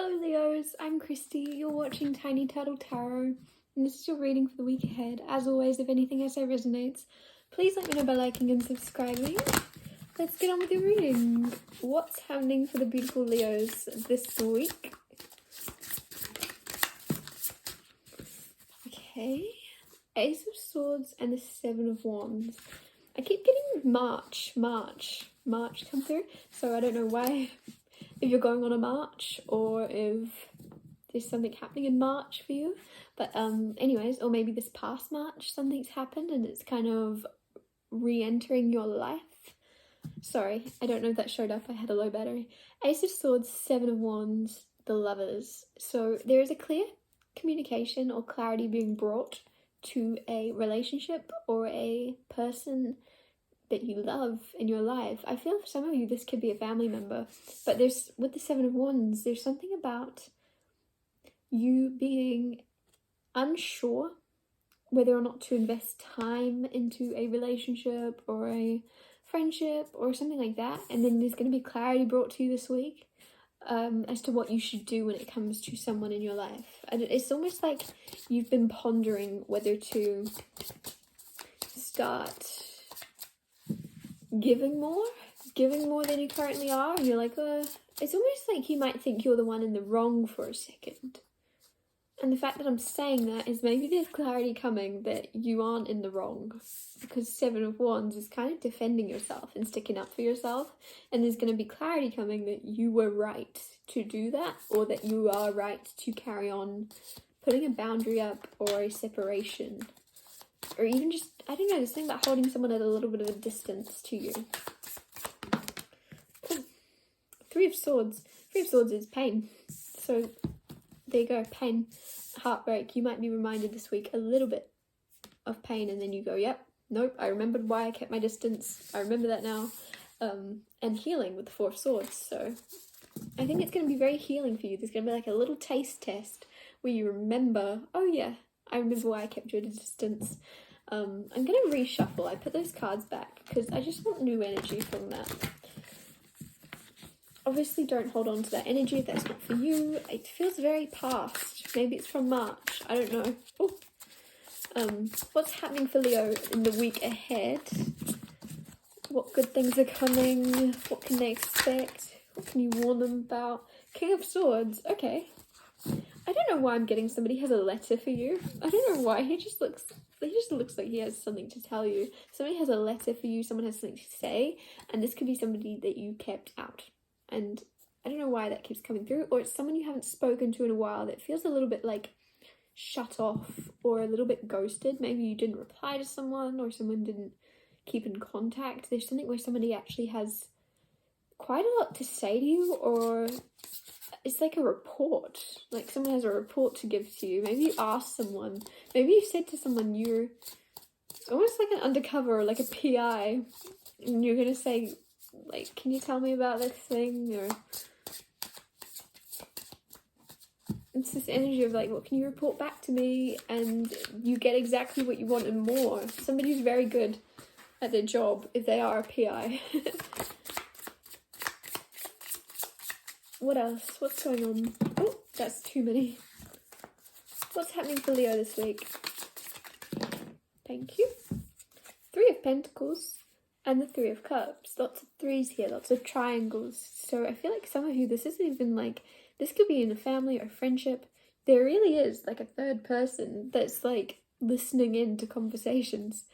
Hello Leos, I'm Christy, you're watching Tiny Turtle Tarot, and this is your reading for the week ahead. As always, if anything I say resonates, please let me know by liking and subscribing. Let's get on with your reading. What's happening for the beautiful Leos this week? Okay, Ace of Swords and the Seven of Wands. I keep getting March come through, so I don't know why. If you're going on a march or if there's something happening in March for you. But anyways, or maybe this past March something's happened and it's kind of re-entering your life. Sorry, I don't know if that showed up. I had a low battery. Ace of Swords, Seven of Wands, the Lovers. So there is a clear communication or clarity being brought to a relationship or a person that you love in your life. I feel for some of you this could be a family member, but there's, with the Seven of Wands, there's something about you being unsure whether or not to invest time into a relationship or a friendship or something like that, and then there's going to be clarity brought to you this week as to what you should do when it comes to someone in your life. And it's almost like you've been pondering whether to start giving more than you currently are, and you're like, it's almost like you might think you're the one in the wrong for a second. And the fact that I'm saying that is maybe there's clarity coming that you aren't in the wrong, because Seven of Wands is kind of defending yourself and sticking up for yourself, and there's going to be clarity coming that you were right to do that, or that you are right to carry on putting a boundary up or a separation. Or even just, I don't know, there's something about holding someone at a little bit of a distance to you. Ooh. Three of Swords. Three of Swords is pain. So there you go, pain, heartbreak. You might be reminded this week a little bit of pain, and then you go, yep, nope, I remembered why I kept my distance. I remember that now. And healing with the Four of Swords. So I think it's going to be very healing for you. There's going to be like a little taste test where you remember, oh yeah, I remember why I kept you at a distance. I'm going to reshuffle. I put those cards back because I just want new energy from that. Obviously, don't hold on to that energy if that's not for you. It feels very past. Maybe it's from March. I don't know. Oh. What's happening for Leo in the week ahead? What good things are coming? What can they expect? What can you warn them about? King of Swords. Okay. I don't know why I'm getting somebody has a letter for you. I don't know why. He just looks like he has something to tell you. Somebody has a letter for you. Someone has something to say. And this could be somebody that you kept out. And I don't know why that keeps coming through. Or it's someone you haven't spoken to in a while that feels a little bit like shut off or a little bit ghosted. Maybe you didn't reply to someone or someone didn't keep in contact. There's something where somebody actually has quite a lot to say to you, or it's like a report. Like someone has a report to give to you. Maybe you asked someone. Maybe you said to someone you're almost like an undercover or like a PI. And you're going to say, like, can you tell me about this thing? Or it's this energy of like, what can you report back to me? And you get exactly what you want and more. Somebody who's very good at their job if they are a PI. What else? What's going on? Oh, that's too many. What's happening for Leo this week? Thank you. Three of Pentacles and the Three of Cups. Lots of threes here, lots of triangles. So I feel like some of you, this isn't even like, this could be in a family or friendship. There really is like a third person that's like listening in to conversations.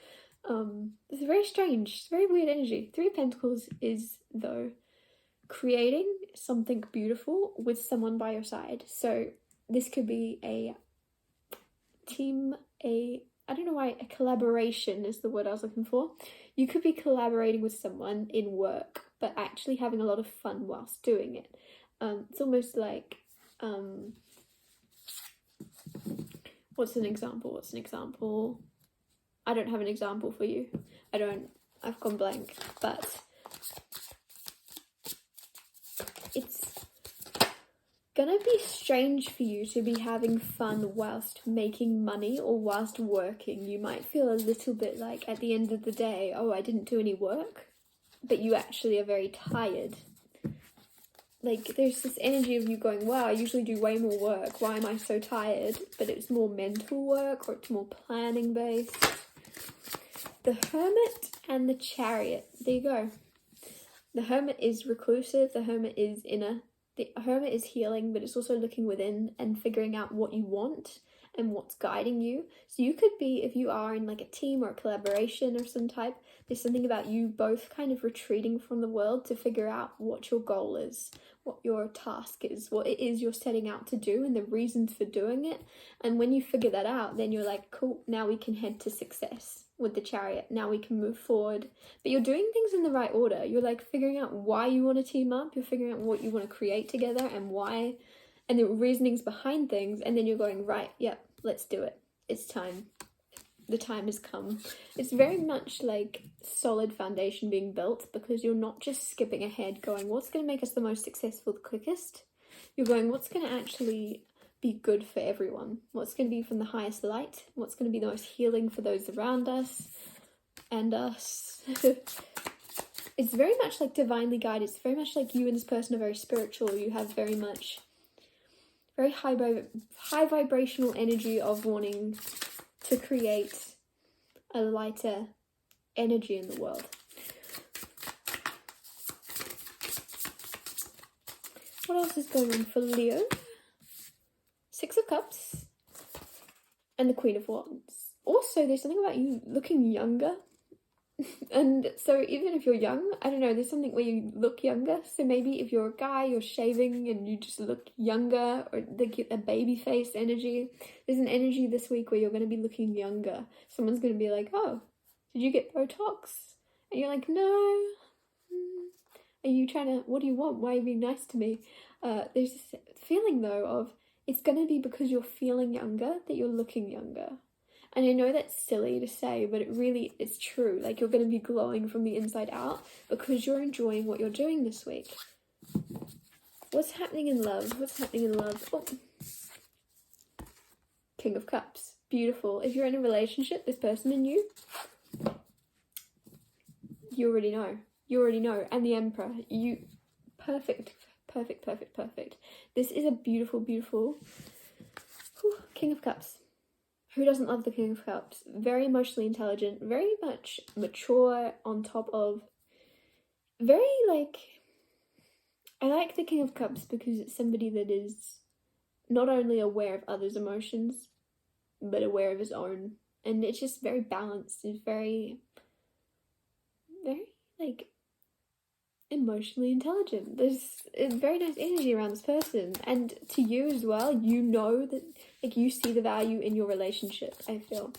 It's very strange, it's very weird energy. Three of Pentacles is, though, creating something beautiful with someone by your side. So this could be a team, I don't know why, a collaboration is the word I was looking for. You could be collaborating with someone in work, but actually having a lot of fun whilst doing it. It's almost like, what's an example? I don't have an example for you. I've gone blank, but it's gonna be strange for you to be having fun whilst making money or whilst working. You might feel a little bit like at the end of the day, oh, I didn't do any work, but you actually are very tired. like, there's this energy of you going, wow, I usually do way more work. Why am I so tired? But it's more mental work, or it's more planning based. The Hermit and the Chariot. There you go. The Hermit is reclusive. The Hermit is inner. The Hermit is healing, but it's also looking within and figuring out what you want and what's guiding you. So you could be, if you are in like a team or a collaboration of some type, there's something about you both kind of retreating from the world to figure out what your goal is, what your task is, what it is you're setting out to do, and the reasons for doing it. And when you figure that out, then you're like, cool, now we can head to success with the Chariot. Now we can move forward. But you're doing things in the right order. You're like figuring out why you want to team up. You're figuring out what you want to create together and why, and the reasonings behind things. And then you're going, right, yep, let's do it. It's time. The time has come. It's very much like solid foundation being built, because you're not just skipping ahead going, what's going to make us the most successful the quickest? You're going, what's going to actually be good for everyone? What's going to be from the highest light? What's going to be the most healing for those around us and us? It's very much like divinely guided. It's very much like you and this person are very spiritual. You have very much very high vibrational energy of wanting to create a lighter energy in the world. What else is going on for Leo? Six of Cups and the Queen of Wands. Also, there's something about you looking younger. And so even if you're young, I don't know, there's something where you look younger. So maybe if you're a guy, you're shaving and you just look younger, or they get a baby face energy. There's an energy this week where you're going to be looking younger. Someone's going to be like, oh, did you get Botox? And you're like, no. Are you trying to, what do you want? Why are you being nice to me? There's this feeling though of, it's going to be because you're feeling younger that you're looking younger. And I know that's silly to say, but it's true. Like, you're going to be glowing from the inside out because you're enjoying what you're doing this week. What's happening in love? What's happening in love? Oh. King of Cups. Beautiful. If you're in a relationship, this person and you already know. You already know. And the Emperor. Perfect. This is a beautiful, beautiful King of Cups. Who doesn't love the King of Cups? Very emotionally intelligent, very much mature, on top of very like, I like the King of Cups because it's somebody that is not only aware of others' emotions, but aware of his own. And it's just very balanced. It's very like emotionally intelligent. There's a very nice energy around this person, and to you as well, you know that, like, you see the value in your relationship. I feel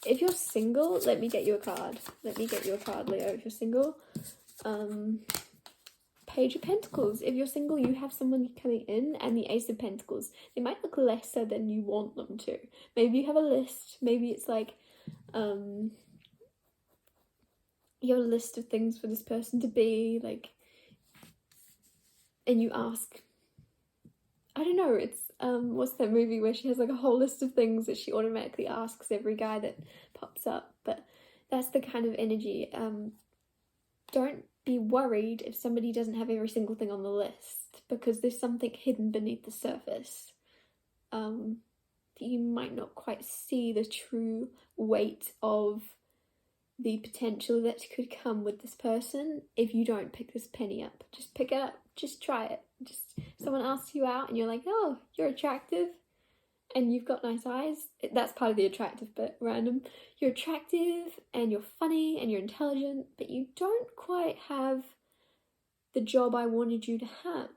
if you're single, let me get you a card, Leo. If you're single, Page of Pentacles. If you're single, you have someone coming in, and the Ace of Pentacles. They might look lesser than you want them to. Maybe you have a list. Maybe it's like you have a list of things for this person to be like, and you ask, I don't know, it's what's that movie where she has like a whole list of things that she automatically asks every guy that pops up? But that's the kind of energy. Don't be worried if somebody doesn't have every single thing on the list, because there's something hidden beneath the surface. You might not quite see the true weight of the potential that could come with this person if you don't pick this penny up. Just pick it up. Just try it. Just someone asks you out and you're like, oh, you're attractive and you've got nice eyes. That's part of the attractive bit, random. You're attractive and you're funny and you're intelligent, but you don't quite have the job I wanted you to have.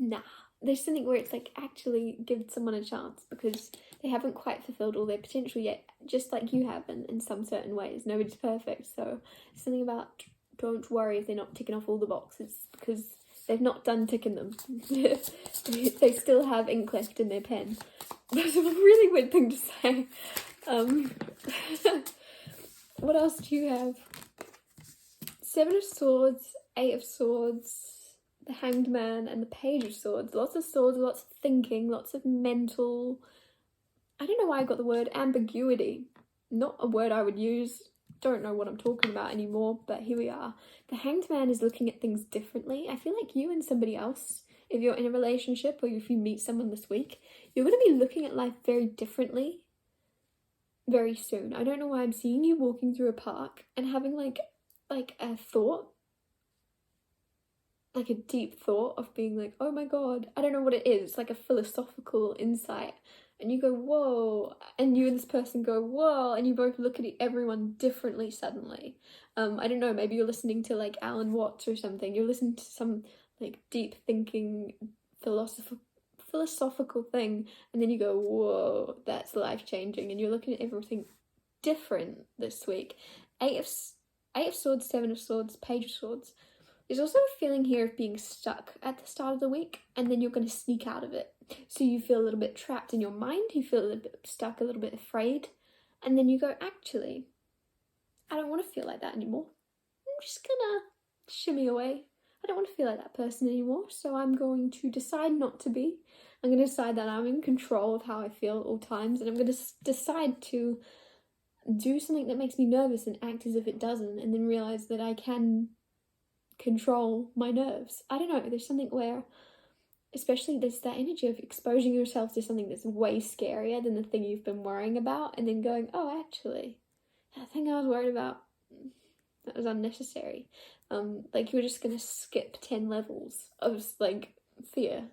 Nah. There's something where it's like, actually give someone a chance, because they haven't quite fulfilled all their potential yet, just like you have in some certain ways. Nobody's perfect, so something about, don't worry if they're not ticking off all the boxes, because they've not done ticking them. They still have ink left in their pen. That's a really weird thing to say. What else do you have? Seven of Swords, Eight of Swords, the Hanged Man, and the Page of Swords. Lots of swords, lots of thinking, lots of mental, I don't know why I got the word ambiguity. Not a word I would use. don't know what I'm talking about anymore, but here we are. The Hanged Man is looking at things differently. I feel like you and somebody else, if you're in a relationship or if you meet someone this week, you're going to be looking at life very differently very soon. I don't know why I'm seeing you walking through a park and having like a thought, like a deep thought of being like, oh my god, I don't know what it is, like a philosophical insight, and you go whoa, and you and this person go whoa, and you both look at everyone differently suddenly. I don't know, maybe you're listening to like Alan Watts or something, you're listening to some like deep thinking philosophical thing, and then you go whoa, that's life changing, and you're looking at everything different this week. Eight of Swords, Seven of Swords, Page of Swords. There's also a feeling here of being stuck at the start of the week, and then you're going to sneak out of it. So you feel a little bit trapped in your mind, you feel a little bit stuck, a little bit afraid, and then you go, actually, I don't want to feel like that anymore. I'm just gonna shimmy away. I don't want to feel like that person anymore, so I'm going to decide not to be. I'm going to decide that I'm in control of how I feel at all times, and I'm going to decide to do something that makes me nervous and act as if it doesn't, and then realize that I can control my nerves. I don't know, there's something where, especially there's that energy of exposing yourself to something that's way scarier than the thing you've been worrying about, and then going, oh, actually, that thing I was worried about, that was unnecessary. Like you're just gonna skip 10 levels of like fear.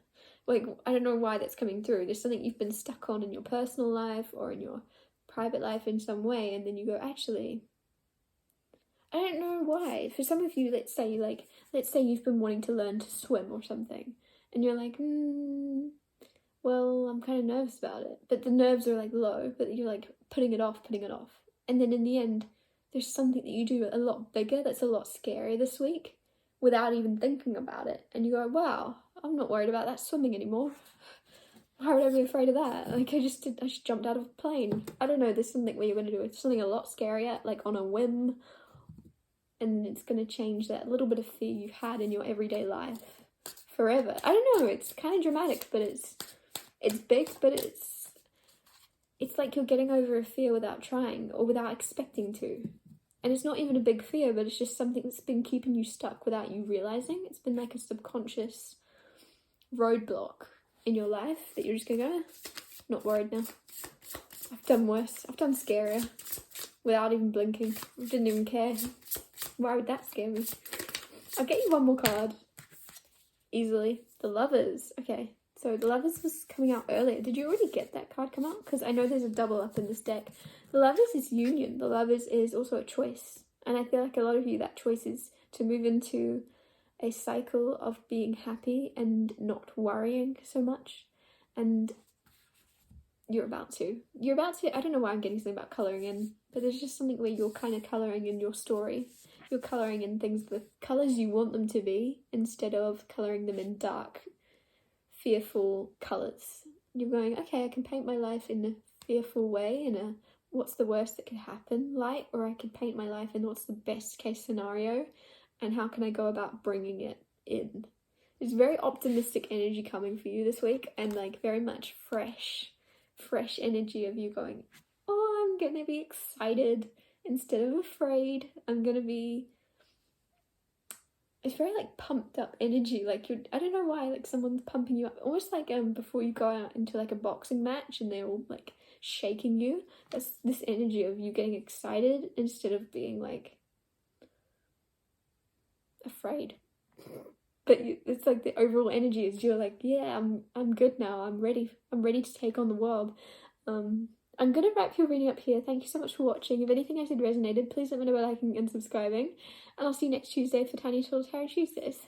Like, I don't know why that's coming through. There's something you've been stuck on in your personal life or in your private life in some way, and then you go, actually, I don't know why. For some of you, let's say you've been wanting to learn to swim or something, and you're like, well, I'm kind of nervous about it. But the nerves are like low, but you're like putting it off. And then in the end, there's something that you do a lot bigger that's a lot scarier this week without even thinking about it. And you go, wow, I'm not worried about that swimming anymore. Why would I be afraid of that? Like, I just jumped out of a plane. I don't know, there's something where you're going to do something a lot scarier, like on a whim, and it's going to change that little bit of fear you've had in your everyday life forever. I don't know, it's kind of dramatic, but it's big, but it's like you're getting over a fear without trying or without expecting to. And it's not even a big fear, but it's just something that's been keeping you stuck without you realizing. It's been like a subconscious roadblock in your life that you're just going, not worried now. I've done worse. I've done scarier without even blinking. I didn't even care. Why would that scare me? I'll get you one more card. Easily. The Lovers. Okay. So the Lovers was coming out earlier. Did you already get that card come out? Because I know there's a double up in this deck. The Lovers is union. The Lovers is also a choice. And I feel like a lot of you, that choice is to move into a cycle of being happy and not worrying so much. And you're about to. I don't know why I'm getting something about colouring in, but there's just something where you're kind of colouring in your story. You're colouring in things the colours you want them to be instead of colouring them in dark, fearful colours. You're going, okay, I can paint my life in a fearful way, in a what's the worst that could happen light, or I can paint my life in what's the best case scenario and how can I go about bringing it in. There's very optimistic energy coming for you this week, and like very much fresh energy of you going, oh, I'm gonna be excited instead of afraid. It's very like pumped up energy, like I don't know why, like someone's pumping you up, almost like before you go out into like a boxing match and they're all like shaking you. That's this energy of you getting excited instead of being like afraid. But it's like the overall energy is you're like, yeah, I'm good now, I'm ready to take on the world. I'm gonna wrap your reading up here. Thank you so much for watching. If anything I said resonated, please let me know by liking and subscribing, and I'll see you next Tuesday for Tiny Little Tarot Tuesdays.